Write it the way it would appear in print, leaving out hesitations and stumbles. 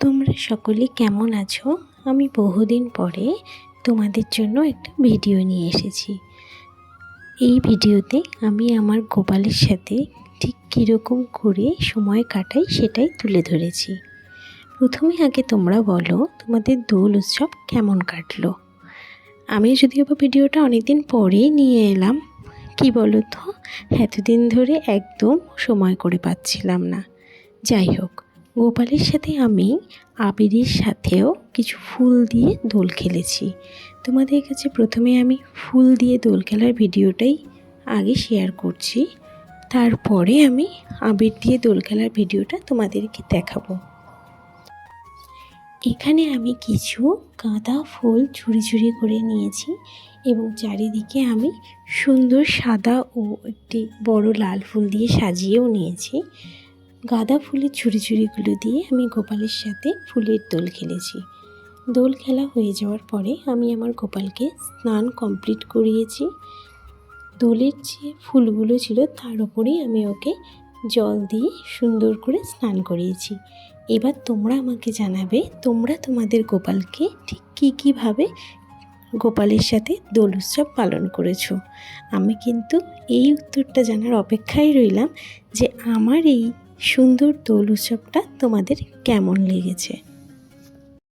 তোমরা সকলে কেমন আছো? আমি বহুদিন পরে তোমাদের জন্য একটা ভিডিও নিয়ে এসেছি। এই ভিডিওতে আমি আমার গোপালের সাথে ঠিক কীরকম করে সময় কাটাই সেটাই তুলে ধরেছি। প্রথমে আগে তোমরা বলো তোমাদের দোল উৎসব কেমন কাটলো। আমি যদিও বা ভিডিওটা অনেকদিন পরেই নিয়ে এলাম, কি বলো তো, এতদিন ধরে একদম সময় করে পাচ্ছিলাম না। যাই হোক, গোপালের সাথে আমি আবিরের সাথেও কিছু ফুল দিয়ে দোল খেলেছি। তোমাদের কাছে প্রথমে আমি ফুল দিয়ে দোল খেলার ভিডিওটাই আগে শেয়ার করছি, তারপরে আমি আবির দিয়ে দোল খেলার ভিডিওটা তোমাদেরকে দেখাবো। এখানে আমি কিছু গাঁদা ফুল ঝুড়ি করে নিয়েছি এবং চারিদিকে আমি সুন্দর সাদা ও একটি বড় লাল ফুল দিয়ে সাজিয়েও নিয়েছি। গাঁদা ফুলের ঝুড়িগুলো দিয়ে আমি গোপালের সাথে ফুলের দোল খেলেছি। দোল খেলা হয়ে যাওয়ার পরে আমি আমার গোপালকে স্নান কমপ্লিট করিয়েছি। দোলের যে ফুলগুলো ছিল তার উপরেই আমি ওকে জল দিয়ে সুন্দর করে স্নান করিয়েছি। এবার তোমরা আমাকে জানাবে তোমরা তোমাদের গোপালকে ঠিক কীভাবে গোপালের সাথে দোল উৎসব পালন করেছো। আমি কিন্তু এই উত্তরটা জানার অপেক্ষায় রইলাম যে আমার এই সুন্দর দোল উৎসবটা তোমাদের কেমন লেগেছে।